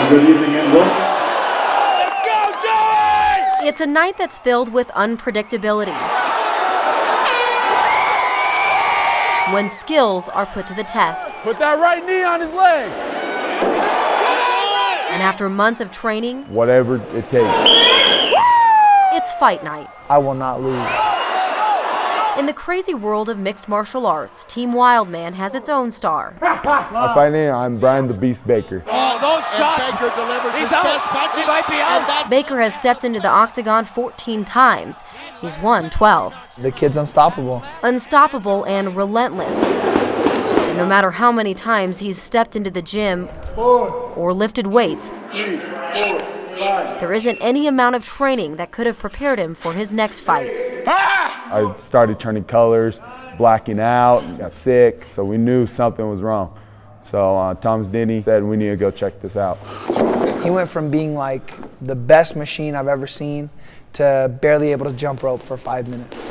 Good evening and welcome. Let's go, Joey! It's a night that's filled with unpredictability, when skills are put to the test. Put that right knee on his leg. And after months of training, Whatever it takes. it's fight night. I will not lose. In the crazy world of mixed martial arts, Team Wildman has its own star. I fight in, I'm Bryan the Beast Baker. Oh, those shots! Baker delivers his best punches. He might be out. Baker has stepped into the octagon 14 times. He's won 12. The kid's unstoppable. Unstoppable and relentless. And no matter how many times he's stepped into the gym or lifted weights, there isn't any amount of training that could have prepared him for his next fight. I started turning colors, blacking out, got sick, so we knew something was wrong. So Thomas Denny said, we need to go check this out. He went from being like the best machine I've ever seen to barely able to jump rope for 5 minutes.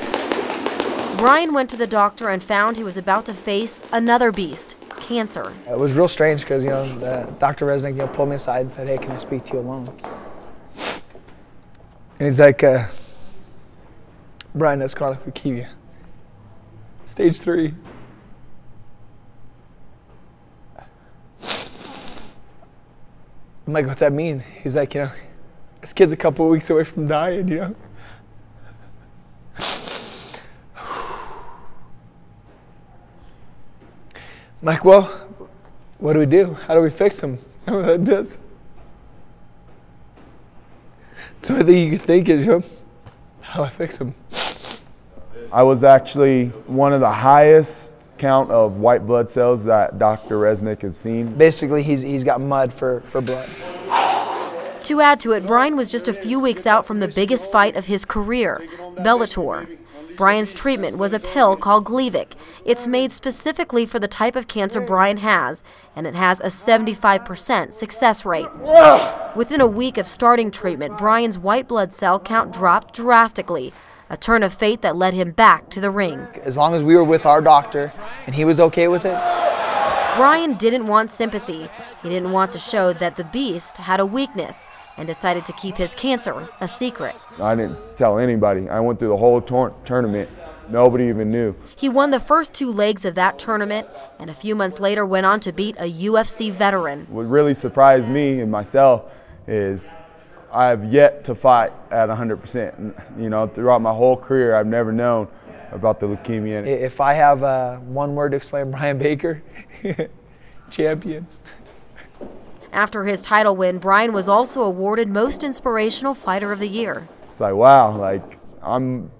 Bryan went to the doctor and found he was about to face another beast, cancer. It was real strange because, Dr. Resnick, pulled me aside and said, hey, can I speak to you alone? And he's like, Bryan has chronic leukemia, stage 3. I'm like, what's that mean? He's like, this kid's a couple of weeks away from dying, I'm like, well, what do we do? How do we fix him? That's the only thing you can think is, how do I fix him? I was actually one of the highest count of white blood cells that Dr. Resnick had seen. Basically, he's got mud for blood. To add to it, Bryan was just a few weeks out from the biggest fight of his career, Bellator. Bryan's treatment was a pill called Gleevec. It's made specifically for the type of cancer Bryan has, and it has a 75% success rate. Within a week of starting treatment, Bryan's white blood cell count dropped drastically, a turn of fate that led him back to the ring. As long as we were with our doctor and he was okay with it. Bryan didn't want sympathy. He didn't want to show that the beast had a weakness and decided to keep his cancer a secret. I didn't tell anybody. I went through the whole tournament. Nobody even knew. He won the first 2 legs of that tournament and a few months later went on to beat a UFC veteran. What really surprised me and myself is I've yet to fight at 100%. Throughout my whole career, I've never known about the leukemia. If I have one word to explain Bryan Baker, champion. After his title win, Bryan was also awarded Most Inspirational Fighter of the Year. It's like, wow, I'm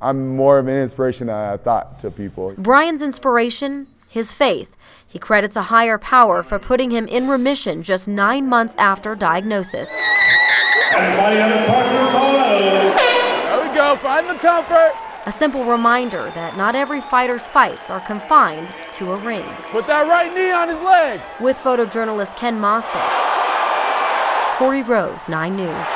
more of an inspiration than I thought to people. Bryan's inspiration, his faith. He credits a higher power for putting him in remission just 9 months after diagnosis. There we go, find the comfort. A simple reminder that not every fighter's fights are confined to a ring. Put that right knee on his leg. With photojournalist Mostek, Corey Rose, 9 News.